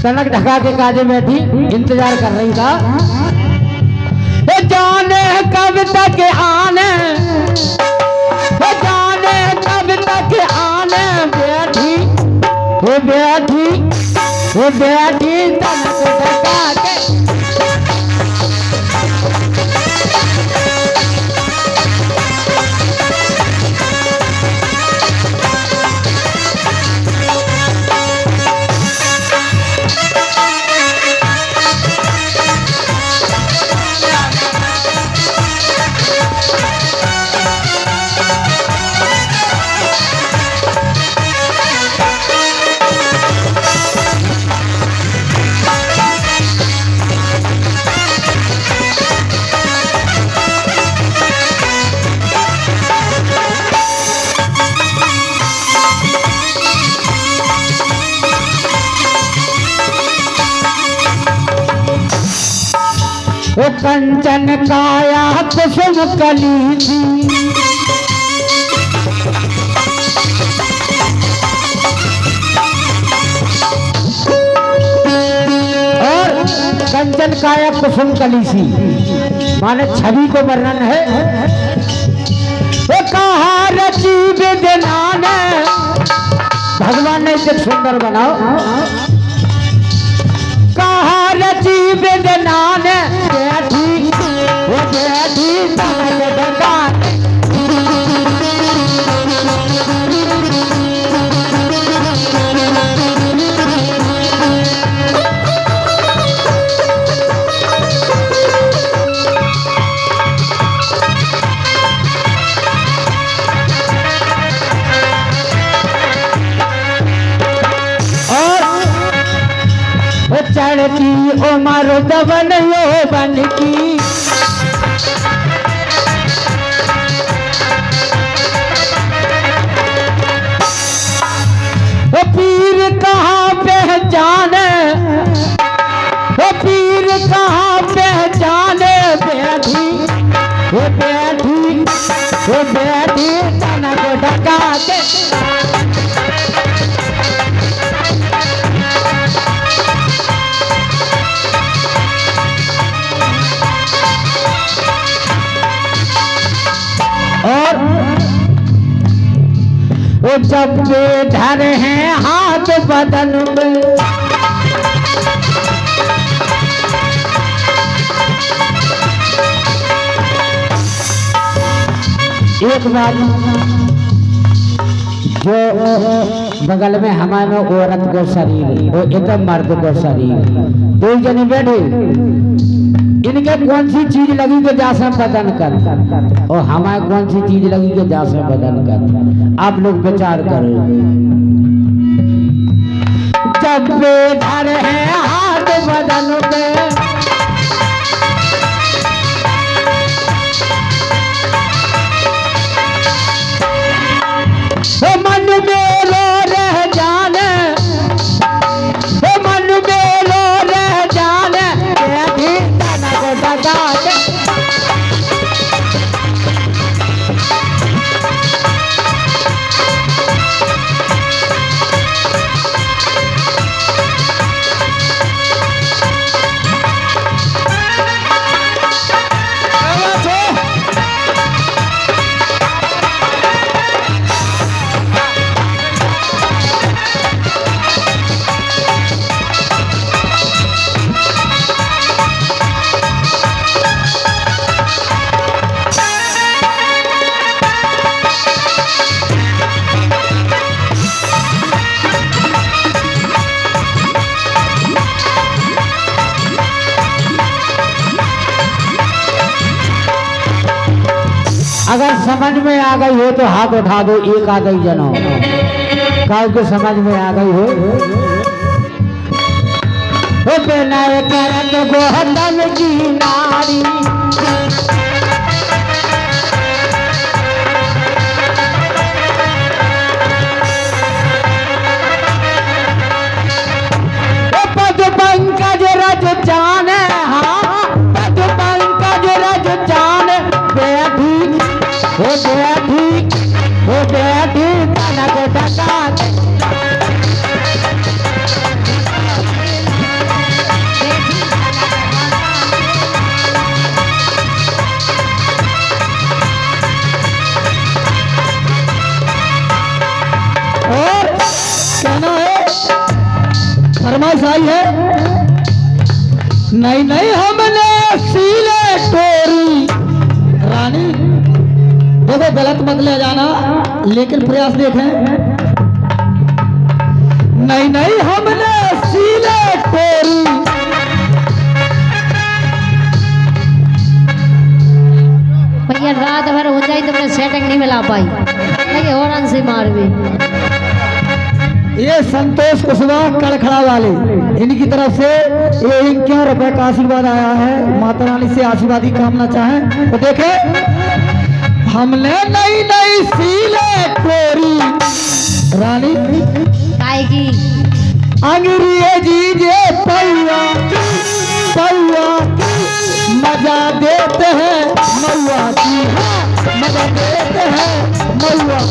कनक ढका के काजे बैठी इंतजार कर रही था। जाने कब तक आने, जाने कब तक आने, बैठी वो बैठी वो बैठी कनक ढका के। वो कंचन काया कुसुम कली थी, और कंचन काया कुसुम कली सी माने छवि को वर्णन है। वो कहा रची विद्यान, भगवान ने इसे सुंदर बनाओ। कहा रची विद्यान, बैठी वो बैठी कनक ढका। चढ़ती उमर दबन यौवन की, वो पीर कहाँ पहचाने, वो पीर कहाँ पहचाने, बैठी वो बैठी वो बैठी कनक ढका के। और वो जब वे धर हैं हाथ बदन में, एक बात जो बगल में हमारे औरत को शरीर, वो एकदम मर्द को शरीर, दो जने बैठे, इनके कौन सी चीज लगी के जा से बदन कर, और हमारे कौन सी चीज लगी के जा से बदन कर। आप लोग विचार करो। जब बेधर है हाथ बदन में, मन में लो रह जाने, मन में लो रह जाने, बैठी कनक ढका के। अगर समझ में आ गई हो तो हाथ उठा दो, एक आ गई जनो काल के समझ में आ गई हो। बिना करत गोहतन की नारी, फरमाइश आई है, नहीं नहीं हमने सीले टोरी। रानी देखो गलत मत ले जाना, लेकिन प्रयास देखें। नहीं नहीं हमने सीले टोरी, भैया रात भर हो जाए तुमने सेटिंग नहीं मिला पाई, लगे हॉर्न से मार भी। ये संतोष कुशवाहा कड़खड़ा वाले, इनकी तरफ से ये 51 रुपए का आशीर्वाद आया है। माता रानी से आशीर्वाद ही कामना चाहें तो देखे। हमने नई नई सीले टोरी। रानी आएगी अंग्रेजी जे पौआ पौआ मजा देते हैं मौआ की, मजा देते हैं मौआ।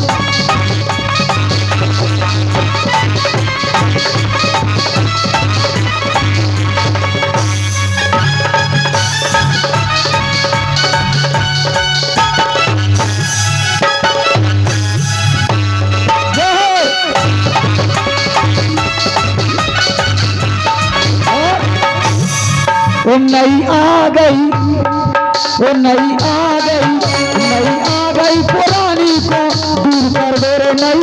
वो नई आ गई, वो नई आ गई, नई आ गई पुरानी को दूर कर दे रे नई।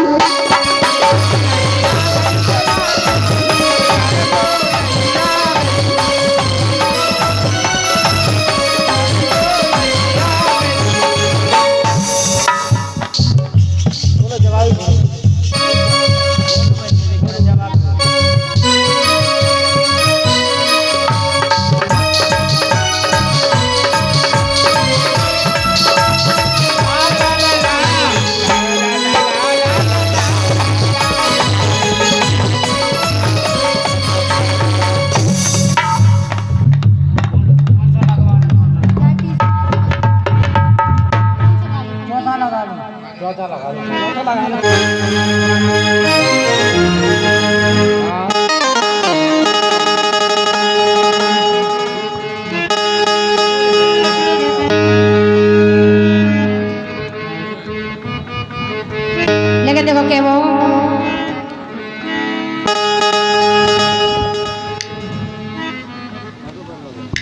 लेकिन देखो क्या वो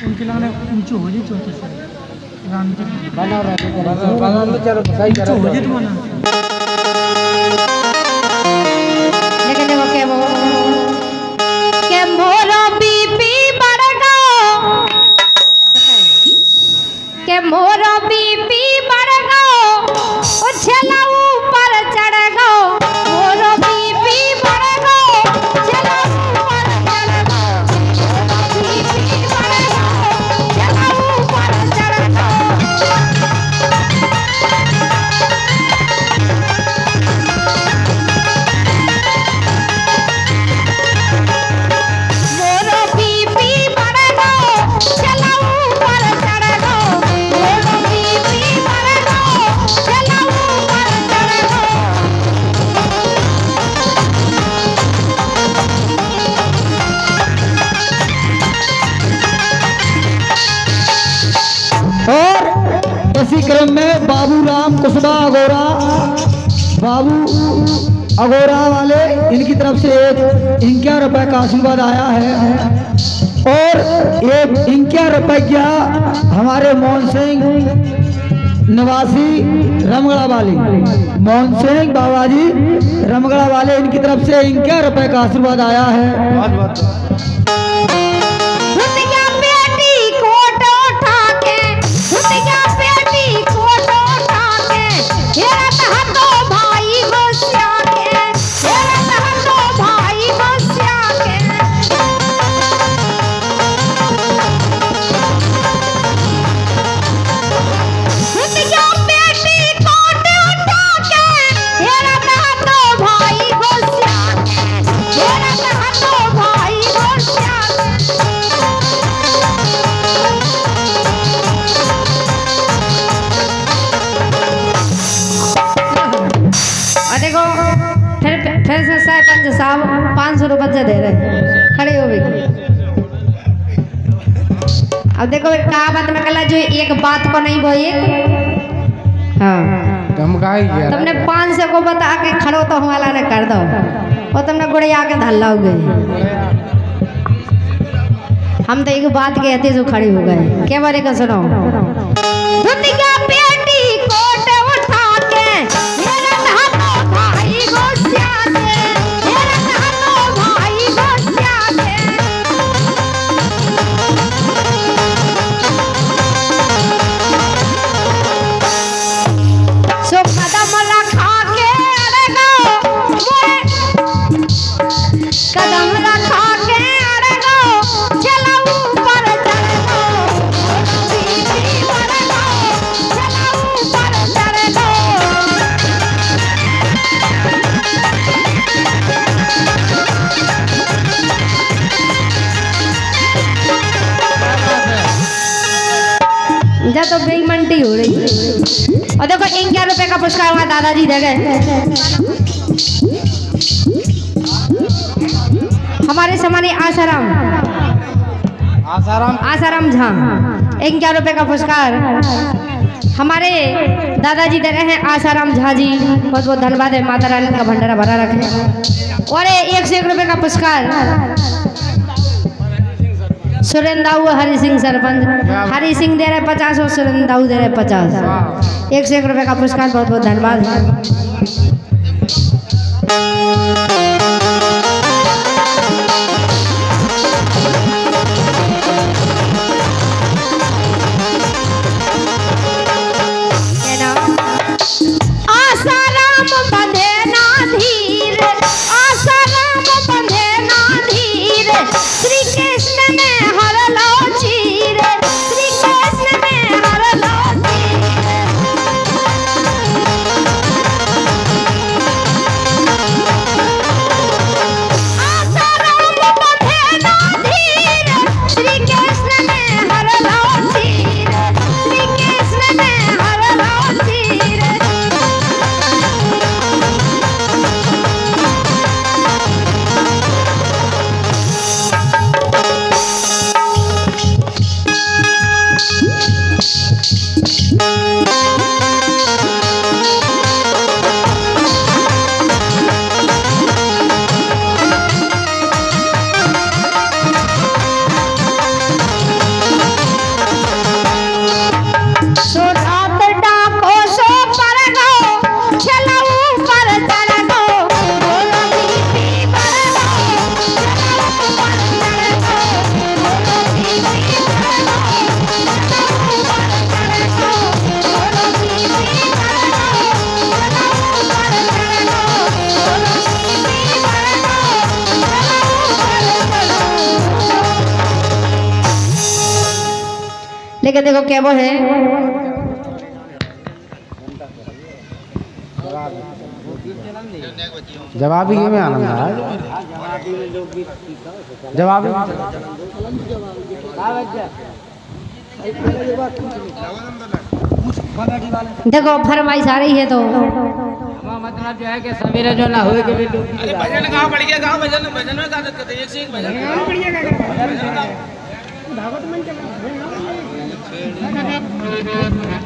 उनके लाने ऊंचो हो जी चौथे से राम जी बना रहा चलो सही ऊंचो हो जी तुम्हारा। लेकिन देखो क्या वो के मोरो बीपी बढ़ गो, के मोरो बीपी बढ़ गो, ओ छला ऊपर चढ़ गो, मोरो बीपी बढ़ गो, छला ऊपर चढ़ गो, बीपी बढ़ गो, छला ऊपर चढ़ गो। मोरो बीपी बढ़ गो, छला ऊपर चढ़ गो, मोरो बीपी बढ़ गो, छला ऊपर चढ़ गो। और इसी क्रम में बाबू राम कुशवाहा अगोरा, बाबू अगोरा वाले, इनकी तरफ से एक 51 रुपए का आशीर्वाद आया है। और एक 51 रुपया हमारे मोहन सिंह निवासी रमगढ़ा वाले, मोहन सिंह बाबा जी रमगढ़ा वाले, इनकी तरफ से 51 रुपए का आशीर्वाद आया है। भुतिया पेटी कोट उठा के, भुतिया पेटी कोट उठा के, हेरत हतो भाई गोस्या के, हेरत हतो भाई गोस्या के। भुतिया पेटी कोट उठा के, हेरत हतो भाई गोस्या के, हेरत हतो भाई गोस्या के। और देखो फिर से सरपंच साहब 500 रुपये दे रहे, खड़े हो गए। अब देखो एक कहावत में कला जो एक बात को नहीं बोई, हाँ तुमने 500 को बता के खड़ो तो वाला ने कर दो, और तुमने गुड़िया के धल्ला हो गए। हम तो एक बात कहते जो खड़े हो गए क्या बारे का सुनो धुतिया पेटी कोट उठा के मेरा हाथों भाई गोसिया के मेरा हाथों भाई गोसिया के सो कदम रखा के अरे गो कदम रखा के अरे गो चला ऊपर चढ़ गो बीबी बढ़ गो चला ऊपर चढ़ गो जा तो बेईमानी हो रही है और देखो 11 रुपए का पुरस्कार हमारे दादाजी दे गए हमारे समानी आसाराम झा 11 रुपए का पुरस्कार हमारे दादाजी दे रहे हैं आसाराम झा जी बहुत बहुत धन्यवाद है माता रानी का भंडारा भरा रखे और 101 रुपए का पुरस्कार सुरेंदाऊ हरि सिंह सरपंच हरि सिंह दे रहे 50 और सुरेंदाऊ दे रहे 50 101 रुपए का पुरस्कार बहुत बहुत धन्यवाद है आसाराम बंधे ना धीर आसाराम बंधे ना धीर श्री कृष्ण में हर लो चीर श्री कृष्ण में हर लो आसाराम बंधे ना धीर श्री कृष्ण में हर लो चीर श्री कृष्ण में हर लो चीर सो रात डाको सो पर गो चला ऊपर चढ़ गो बोलो बीबी बढ़ गो चला ऊपर चढ़ गो बोलो बीबी बढ़ गो चला ऊपर चढ़ गो बोलो बीबी बढ़ गो चला ऊपर चढ़ गो बोलो बीबी बढ़ गो चला ऊपर चढ़ गो लेकिन देखो क्या वो है जवाबी में आनंद है जवाबी देखो फरमाइश आ रही है तो मतलब जो है कि सवेरे जो ना होए के भी भजन गाँव बढ़ गया गाँव भजन भजन में आदत करते एक से एक भजन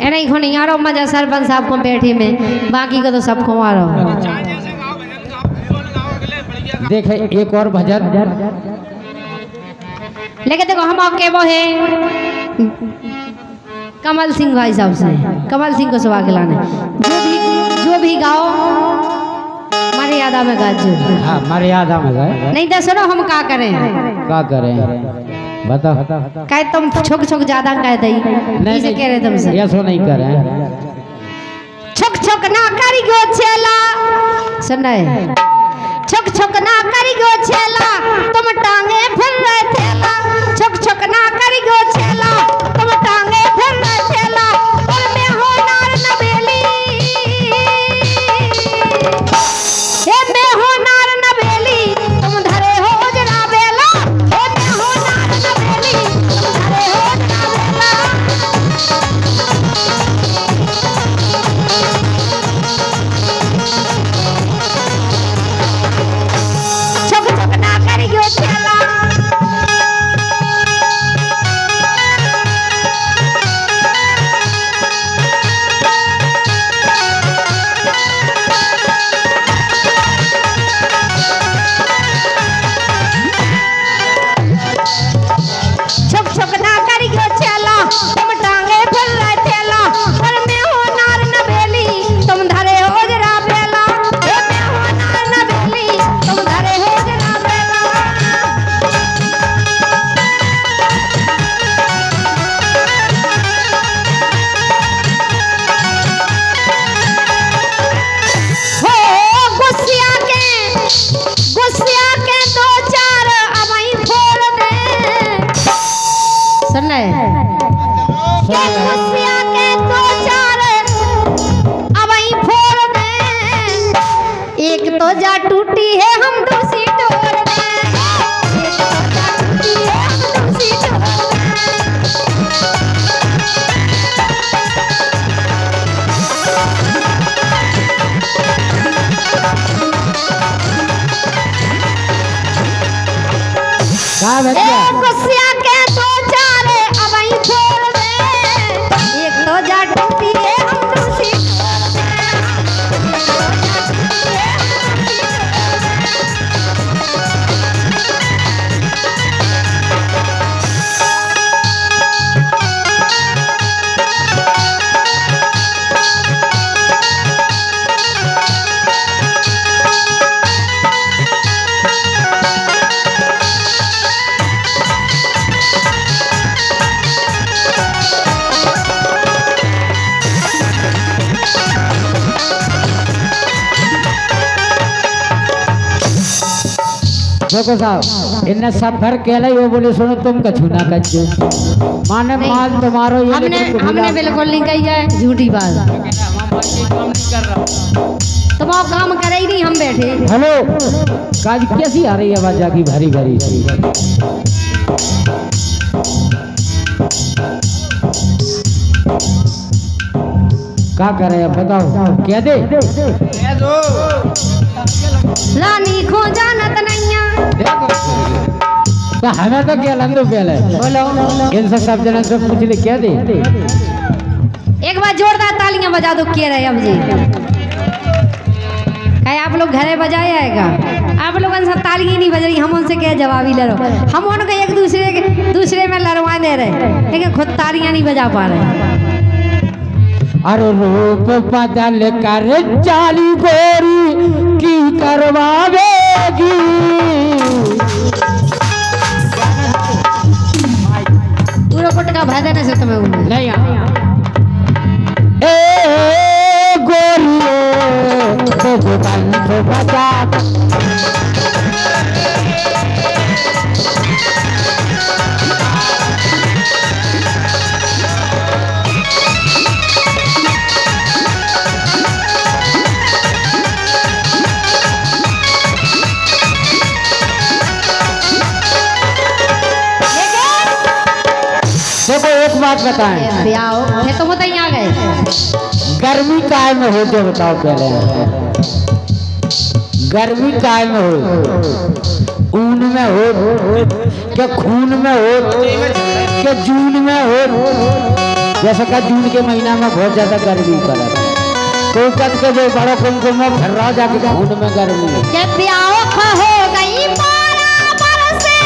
ए नहीं खोनी यारो मजा सरपंच साहब को बैठे में बाकी का तो सबको आ रहा देखे एक और भजन लेकिन देखो हम आपके वो है कमल सिंह भाई साहब से कमल सिंह को सुबह खिलाने जो भी गाओ मर्यादा में गा जो हाँ मर्यादा में गए नहीं तो सुनो हम क्या करें क्या करें बता कहे तुम छोक छोक ज्यादा कह दई इसे कह रहे तुमसे ऐसा नहीं करें छोक छोक ना करी गो छेला सुन रहे छोक छोक ना करी गो छेला तुम टांगे फिर रहे थेला छोक छोक ना करी गो छेला तुम टांगे फिर रहे थेला और मैं हो नार नबेली हे मैं हो नार नबेली तुम धरे हो जरा बेला हे मैं हो नार नबेली तुम धरे हो जरा बेला छोक छोक ना जा टूटी है हम दूसरी तोड़ दें, एक तो जा टूटी है हम दूसरी तोड़ दें। का बच्चा गुस्सा के दो चारे अब ही छोड़ दे, एक तो जा टूटी है हम दूसरी तोड़ दें, एक तो जा टूटी है हम दूसरी तोड़ देखो साहब इन्ने सफर केले वो बोले सुनो तुम कछु ना कच्चो माने माल तुम्हारो ये हमने बिल्कुल नहीं कही है, झूठी बात। तुम और काम करे ही नहीं, हम बैठे। हेलो काज कैसी आ रही है आवाज की भारी भारी सी क्या कर रहे हैं बताओ क्या दे रानी खो जानत नैया। तो हमें तो क्या लंदो पहले बोलो इनसे सब जने से पूछ ले क्या दे एक बार जोरदार तालियां बजा दो, के रहे अब जी कहे आप लोग घरे बजाए आएगा, आप लोग उनसे तालियां नहीं बज रही, हम उनसे क्या जवाब ही ले रहे, हम उनको एक दूसरे में लड़वा दे रहे, लेकिन खुद तालियां नहीं बजा पा रहे। अरे रूप बदल कर चाली गोरी की करवावेगी पूरा गुटका भर देने से तुम्हें उन्हें नहीं ए गोरी तो बंद बजा देखो एक बात बताएं ब्याह थे तुम तो यहाँ गए, गर्मी काय में हो जो बताओ पहले गर्मी काय में हो ऊन में हो क्या खून में हो क्या जून में हो जैसे का जून के महीना में बहुत ज्यादा गर्मी पड़ा तो कद के जो बड़ो कुमकुम में भर रहा जाके खून में गर्मी के ब्याह हो गई बराबर से,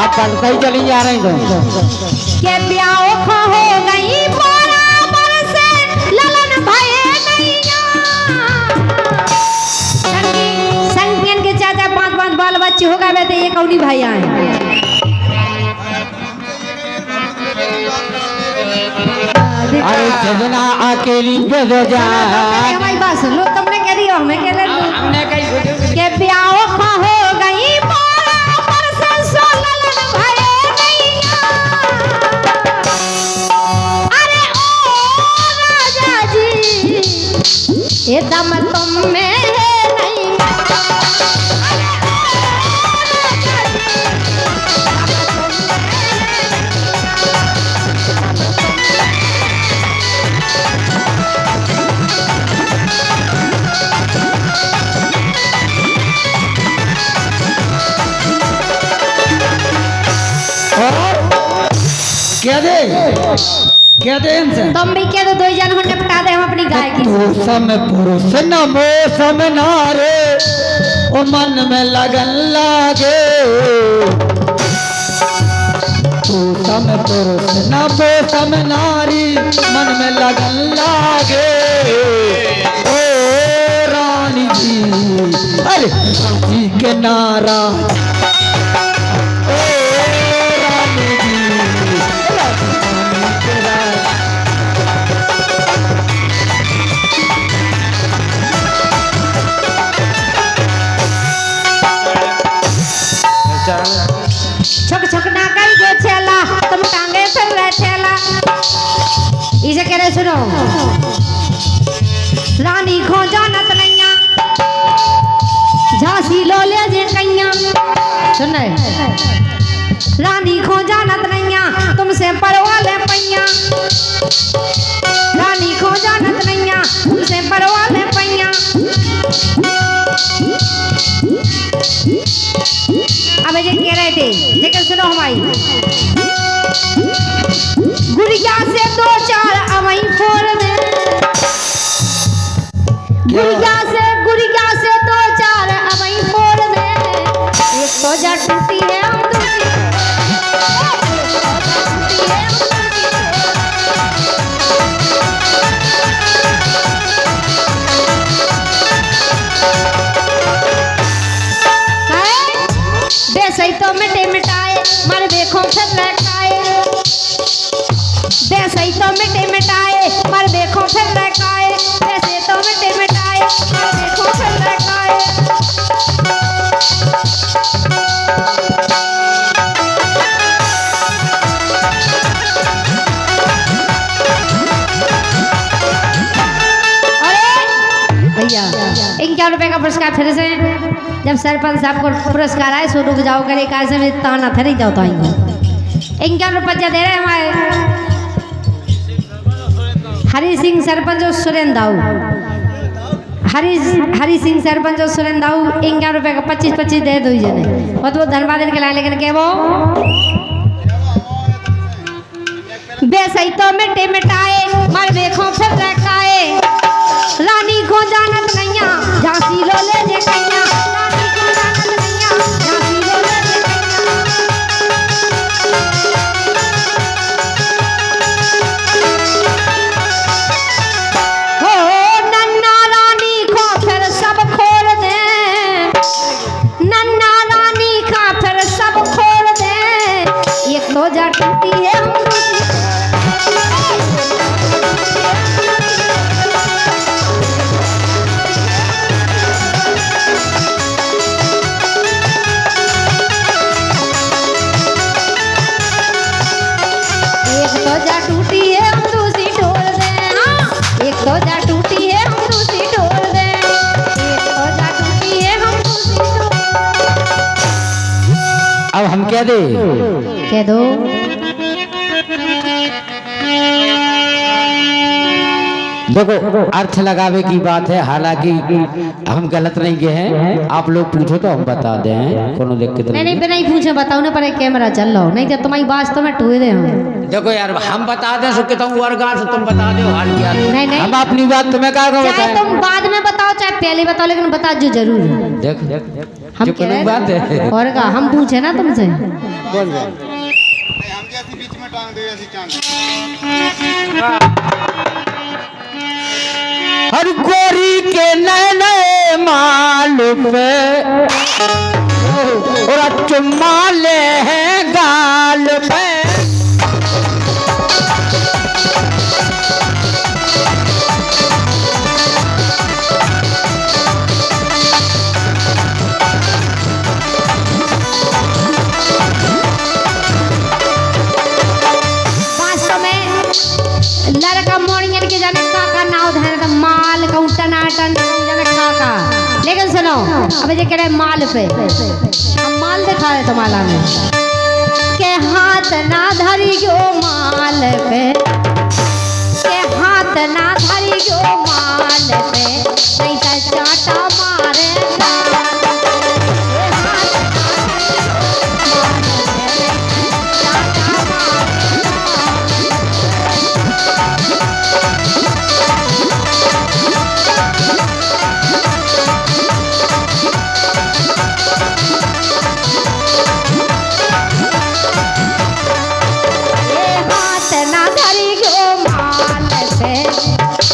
अब पढ़ता ही चली जा रही तो के ब्याह हो गई बराबर से, ललन भाई नैया। संगियन के चाचा 5-5 बाल बच्चे हो गए थे, ये कौनी भाई आए अरे सजना अकेली जो जा हमारी बात सुन लो, तुमने कह दिया हमें कह ले के ब्याह हो गई बराबर से, सो ललन भाई नैया। अरे ओ राजा जी ये दम तुम में है नहीं, अरे ओ राजा जी क्या दे इनसे तुम भी कह दो, दो जन हो निपटा दे हम अपनी गाय की। मौसम पुरुष न मौसम नारे ओ मन में लगन लागे, मौसम पुरुष न मौसम नारी मन में लगन लागे। ओ रानी जी अरे जी के नारा छक छक ना कई गो छेला, तुम टांगे फिर रहे छेला। इसे कह रहे सुनो, रानी खो जानत नैया झांसी लो ले जे कैया। सुन रानी खो जानत नैया तुमसे परवा ले पैया। रानी खो जानत नैया तुमसे परवा ले पैया। अब ये कह रहे थे लेकिन सुनो हमारी, गुड़िया से दो चार अवई फोड़ दे। गुड़िया से दो चार अवई फोड़ दे। एक तो जा टूटी है हम दूसरी सही तो मिटे मिटाए मर देखो फिर लहकाए। दे सही तो मिटे मिटाए मर देखो फिर लहकाए। वैसे तो मिटे मिटाए मर देखो फिर लहकाए। अरे भैया 51 रुपए का पुरस्कार फिर से। जब सरपंच साहब को पुरस्कार आए सो रुक जाओ करे का से में ताना थे नहीं जाओ तो आएंगे। 51 रुपया दे रहे हैं हमारे हरी सिंह सरपंच और सुरेंद्र दाऊ। हरी सिंह सरपंच और सुरेंद्र दाऊ 51 रुपये का 25-25 दे दो जने। बहुत बहुत धन्यवाद इनके लाए। लेकिन क्या वो बेसई तो मिटे मिटाए मर देखो फिर लहकाए। रानी को जानत नैया झांसी लो ले जे कैया। रानी को जानत नैया झांसी लो ले जे कैया। हो नन्ना रानी को फिर सब खोल दे। नन्ना रानी का फिर सब खोल दे। एक तो जा टूटी है हम दूसरी ढोल दे। हाँ एक तो जा टूटी है हम दूसरी ढोल दे। एक तो जा टूटी है हम दूसरी ढोल। अब हम कह दे कह दो देखो अर्थ लगावे की बात है। हालांकि हम गलत नहीं गए हैं। आप लोग पूछो तो हम बता दें कोनो दिक्कत नहीं। बिना ही पूछे बताओ ना पर कैमरा चल रहा हो नहीं तो तुम्हारी बात तो मैं टूए दे हूँ। देखो यार हम बता दें सो कहता हूँ वर्गा से तुम बता दो हाल क्या। नहीं हम अपनी बात तुम्हें क्या चाहे बताएं। तुम बाद में बताओ चाहे पहले बताओ लेकिन बता जो जरूर है। देख हम जो कह रहे बात है और का हम पूछे ना तुमसे। हम जैसी बीच में टांग दे ऐसी चांद। हर गोरी के नैने माल पे और चुम्मा ले हैं गाल पे। लड़का मोड़ियन के जाने काका नाव धरे तो माल का टनाटन जाने काका। लेकिन सुनो अब ये कह रहे माल पे हम माल दिखा रहे तो माला में के हाथ ना धरी गो माल पे। के हाथ ना धरी गो माल पे नहीं तो चाटा मारे।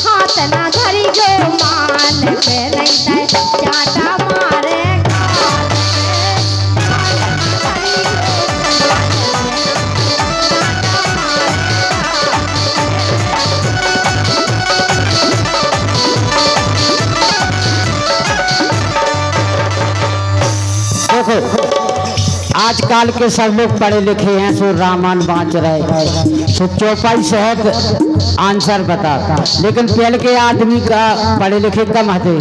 हाथ ना धरी गो माल पे नहीं तो चाटा मारे। देखो आजकल के सब लोग पढ़े लिखे हैं सो रामायण बाँच रहे हैं सो चौपाई से है आंसर बता। लेकिन पहले के आदमी का पढ़े लिखे कम हते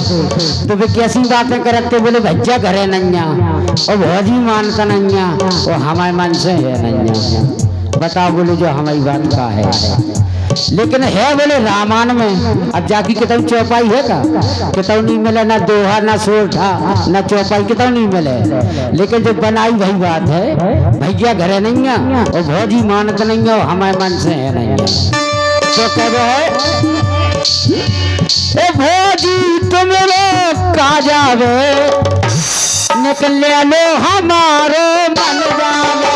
तो वे कैसी बातें करते, बोले भज्जा घरे नैया और भौजी मानता नैया वो हमारे मन से है नैया। बताओ बोले जो हमारी बात का है। लेकिन है बोले रामायण में अब जाकी कितनी चौपाई है का, कितनी नहीं मिले, ना दोहा ना सोठा ना चौपाई कितनी नहीं मिले। लेकिन जो बनाई वही बात है, भैया घरे नहीं है और भौजी मानत नहीं है, हमारे मन से है नहीं है। तो कह रहे ए भौजी तुम लोग का जावे निकल लो हमारो मन जावे।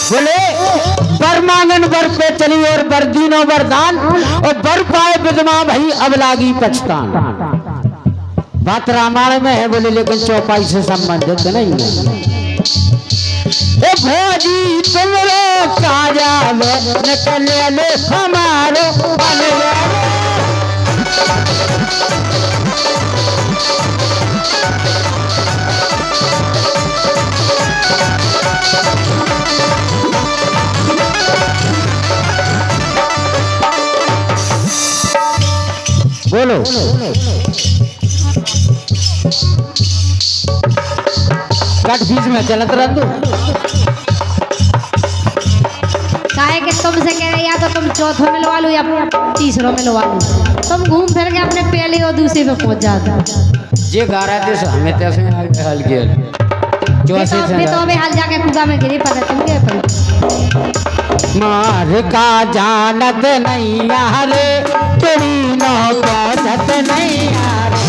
बोले बर मांगन बर पे चली और बर दीनो वरदान और बर पाए विधवा भई अब लागी पछतान। बात रामायण में है बोले, लेकिन चौपाई से संबंधित नहीं है। ए भौजी तुम लोग का जावे निकल लो हमारो मन जावे। बोलो कट बीच में चलत रह तू काहे के तुमसे कह रहे या तो तुम चौथों मिलवा लो या तीसरों मिलवा लो, तुम घूम फिर के अपने पहले और दूसरे पे पहुंच जाते। जे गा रहे थे हमें तैसे हल गेल चौसे से तो अबे हाल जाके कुदा में गिरे पता तुम के पर मार का जानत नहीं यारे तेरी नो पौधत नहीं यारे।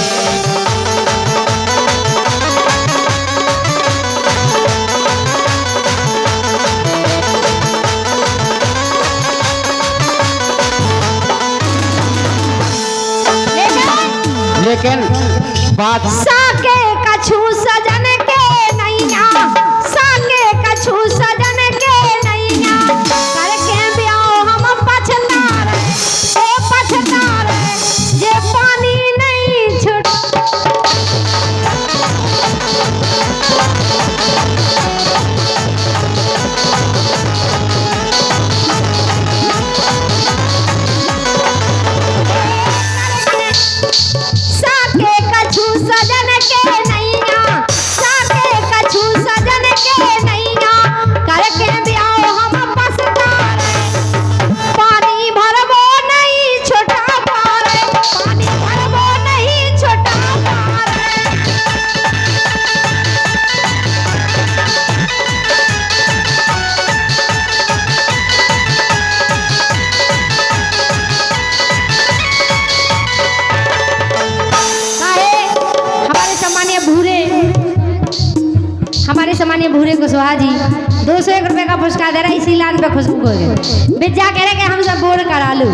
लेकिन बात साके कछु सजन के नैया, साके कछु सजन के नैया, करके ब्याह हम पछतार ओ पछतार जे पानी नहीं छूट। साके कछु सजन के नैया, साके कछु सजन के नैया, करके ब्याह हम पछतार पानी भरबो नहीं छोटा पार, पानी भरबो नहीं छोटा पार। हमारे सामान्य भूरे कुशवाहा जी 201 रुपए का पुरस्कार दे रहा है, इसी लाइन पे खुशबू हो गए। विद्या कह रहे कि हम सब बोर करा लो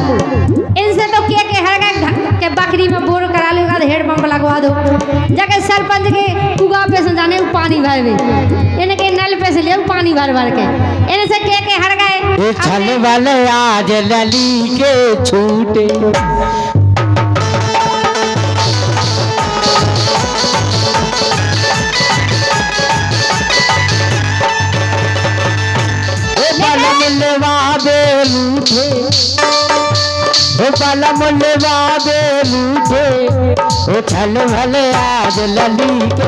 इनसे, तो के हर के बकरी में बोर करा लो, हेड पंप लगवा दो, जाके सरपंच के कुआ पे से जाने पानी भर इनके नल पे से ले पानी भर भर के इनसे के हर गए छल वाले आज लली के छूटे। बाला मुलवा बेलूठे ओ छल भले आज लली के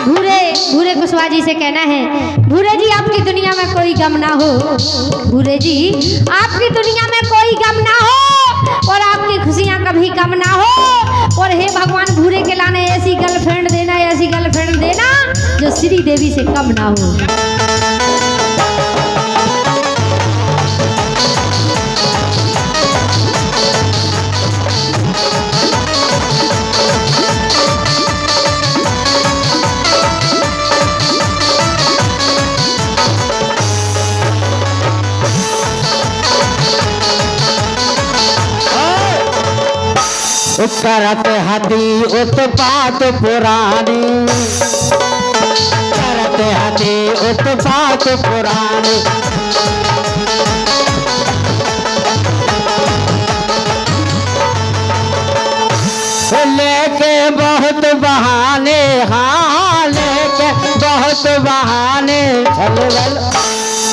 भूरे भूरे कुशवाहा जी से कहना है, भूरे जी आपकी दुनिया में कोई गम ना हो, भूरे जी आपकी दुनिया में कोई गम ना हो और आपकी खुशियां कभी कम ना हो। और हे भगवान भूरे के लाने ऐसी गर्लफ्रेंड देना, ऐसी गर्लफ्रेंड देना जो श्री देवी से कम ना हो। करत हती उत्पात पुरानी पुराने उत्पात पुराने। लेके बहुत बहाने, हाँ लेके बहुत बहाने, छल बल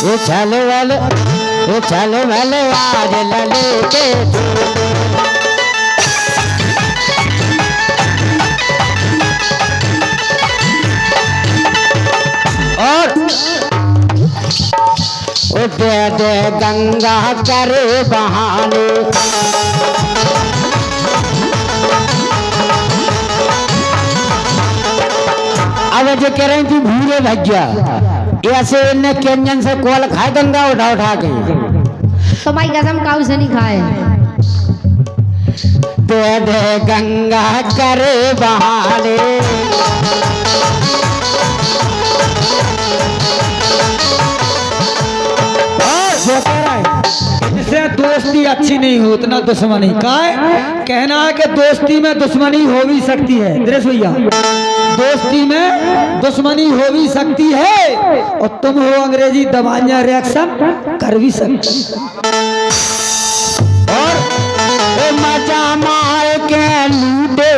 ये छल बल ये छल बल आज लले के और वो दे दे गंगा करे बहाने। अब जो कह रही थी भूरे भैया ऐसे इन्हें केंजन से कोल खाए गंगा उठा उठा के, तो भाई कसम काऊ से नहीं खाए। दे दे गंगा करे बहाने। वो कह रहा है इससे दोस्ती अच्छी नहीं हो, उतना दुश्मनी का है। कहना है कि दोस्ती में दुश्मनी हो भी सकती है नरेश भैया, दोस्ती में दुश्मनी हो भी सकती है और तुम हो अंग्रेजी दवाइयां रिएक्शन कर भी सकती। और मजा मार के लूटे,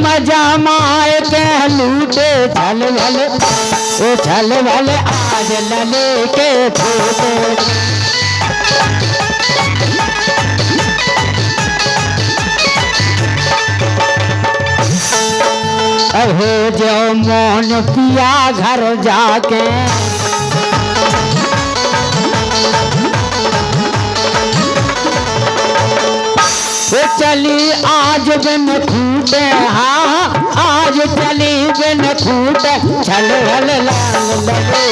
मजा मार के लूटे, छल भल ओ छल भल आज लले के फूटे। हो जो मौन पिया घर जाके, वो चली आज बिन खूटे, हाँ आज चली बिन खूटे, छल भल लाल लगे